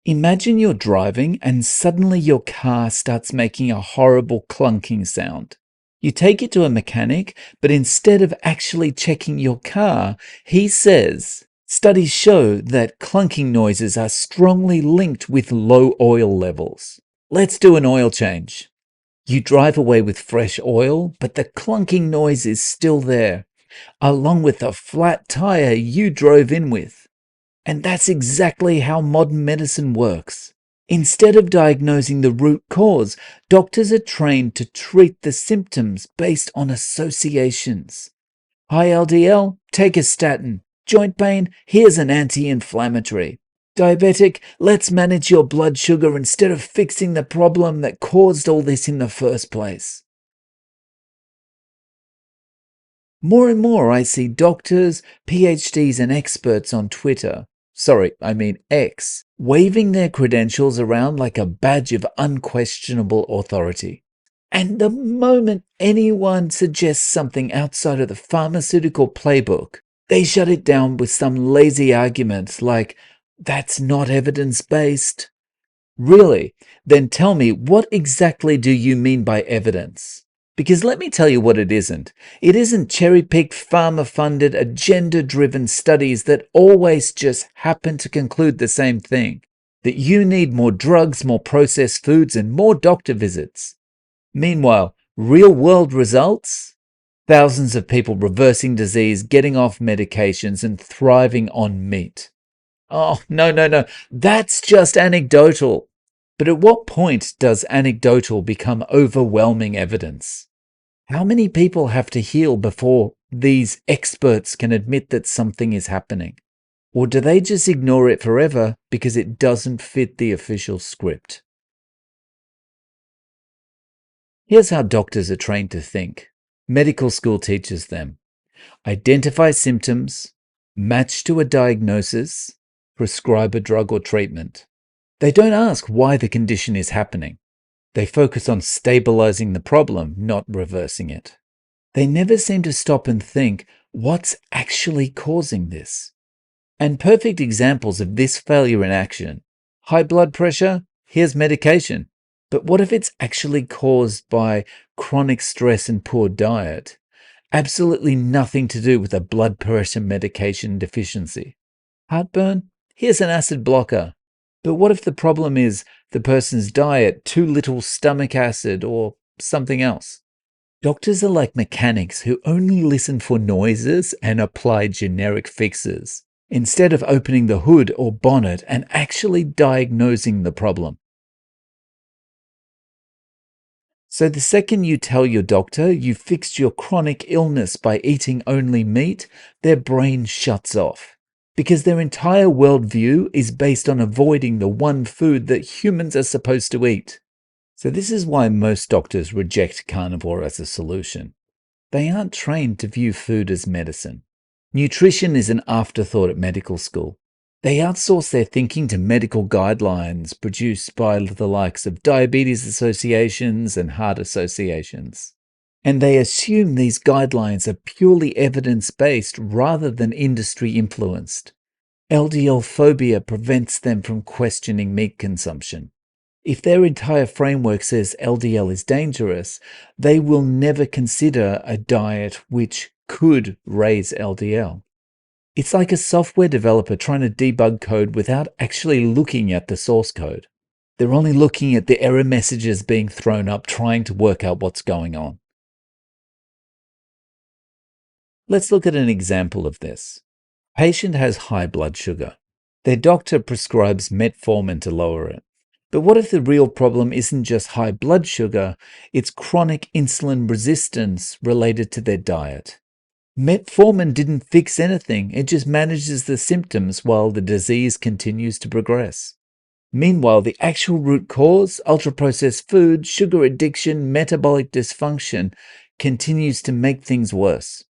Imagine you're driving and suddenly your car starts making a horrible clunking sound. You take it to a mechanic, but instead of actually checking your car, he says, studies show that clunking noises are strongly linked with low oil levels. Let's do an oil change. You drive away with fresh oil, but the clunking noise is still there, along with the flat tire you drove in with. And that's exactly how modern medicine works. Instead of diagnosing the root cause, doctors are trained to treat the symptoms based on associations. High LDL? Take a statin. Joint pain? Here's an anti-inflammatory. Diabetic? Let's manage your blood sugar instead of fixing the problem that caused all this in the first place. More and more I see doctors, PhDs and experts on Twitter, X, waving their credentials around like a badge of unquestionable authority. And the moment anyone suggests something outside of the pharmaceutical playbook, they shut it down with some lazy argument like, that's not evidence-based. Really? Then tell me, what exactly do you mean by evidence? Because let me tell you what it isn't. It isn't cherry-picked, pharma-funded, agenda-driven studies that always just happen to conclude the same thing. That you need more drugs, more processed foods, and more doctor visits. Meanwhile, real-world results? Thousands of people reversing disease, getting off medications, and thriving on meat. Oh, no. That's just anecdotal. But at what point does anecdotal become overwhelming evidence? How many people have to heal before these experts can admit that something is happening? Or do they just ignore it forever because it doesn't fit the official script? Here's how doctors are trained to think. Medical school teaches them. Identify symptoms, match to a diagnosis, prescribe a drug or treatment. They don't ask why the condition is happening. They focus on stabilizing the problem, not reversing it. They never seem to stop and think, what's actually causing this? And perfect examples of this failure in action. High blood pressure? Here's medication. But what if it's actually caused by chronic stress and poor diet? Absolutely nothing to do with a blood pressure medication deficiency. Heartburn? Here's an acid blocker. But what if the problem is the person's diet, too little stomach acid, or something else? Doctors are like mechanics who only listen for noises and apply generic fixes, instead of opening the hood or bonnet and actually diagnosing the problem. So the second you tell your doctor you fixed your chronic illness by eating only meat, their brain shuts off. Because their entire worldview is based on avoiding the one food that humans are supposed to eat. So this is why most doctors reject carnivore as a solution. They aren't trained to view food as medicine. Nutrition is an afterthought at medical school. They outsource their thinking to medical guidelines produced by the likes of diabetes associations and heart associations. And they assume these guidelines are purely evidence-based rather than industry-influenced. LDL phobia prevents them from questioning meat consumption. If their entire framework says LDL is dangerous, they will never consider a diet which could raise LDL. It's like a software developer trying to debug code without actually looking at the source code. They're only looking at the error messages being thrown up, trying to work out what's going on. Let's look at an example of this. A patient has high blood sugar. Their doctor prescribes metformin to lower it. But what if the real problem isn't just high blood sugar, it's chronic insulin resistance related to their diet? Metformin didn't fix anything, it just manages the symptoms while the disease continues to progress. Meanwhile, the actual root cause, ultra-processed food, sugar addiction, metabolic dysfunction, continues to make things worse.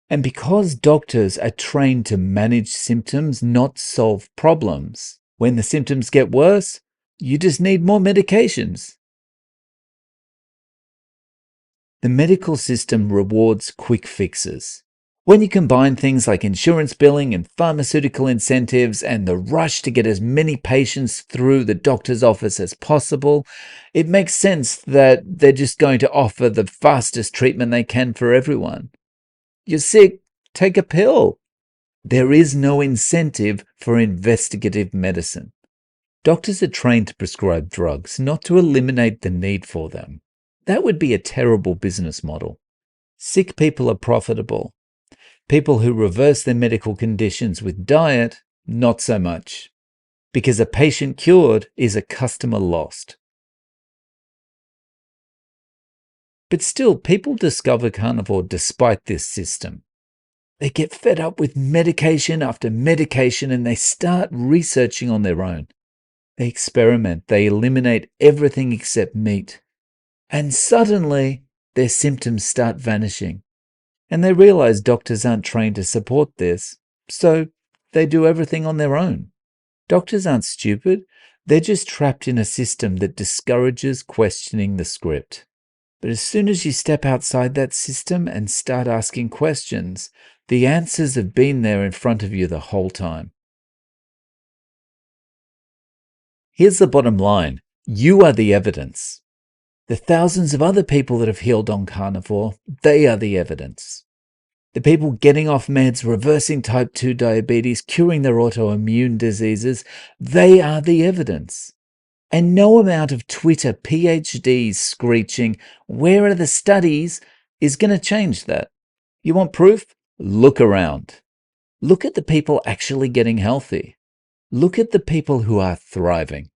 And because doctors are trained to manage symptoms, not solve problems, when the symptoms get worse, you just need more medications. The medical system rewards quick fixes. When you combine things like insurance billing and pharmaceutical incentives and the rush to get as many patients through the doctor's office as possible, it makes sense that they're just going to offer the fastest treatment they can for everyone. You're sick, take a pill. There is no incentive for investigative medicine. Doctors are trained to prescribe drugs, not to eliminate the need for them. That would be a terrible business model. Sick people are profitable. People who reverse their medical conditions with diet, not so much. Because a patient cured is a customer lost. But still, people discover carnivore despite this system. They get fed up with medication after medication and they start researching on their own. They experiment, they eliminate everything except meat. And suddenly, their symptoms start vanishing. And they realize doctors aren't trained to support this, so they do everything on their own. Doctors aren't stupid, they're just trapped in a system that discourages questioning the script. But as soon as you step outside that system and start asking questions, the answers have been there in front of you the whole time. Here's the bottom line. You are the evidence. The thousands of other people that have healed on carnivore, they are the evidence. The people getting off meds, reversing type 2 diabetes, curing their autoimmune diseases, they are the evidence. And no amount of Twitter PhDs screeching, "Where are the studies?" is going to change that. You want proof? Look around. Look at the people actually getting healthy. Look at the people who are thriving.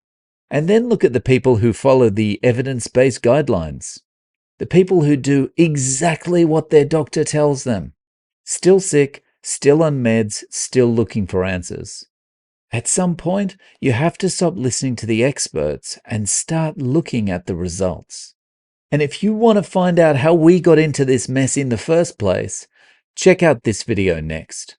And then look at the people who follow the evidence-based guidelines. The people who do exactly what their doctor tells them. Still sick, still on meds, still looking for answers. At some point, you have to stop listening to the experts and start looking at the results. And if you want to find out how we got into this mess in the first place, check out this video next.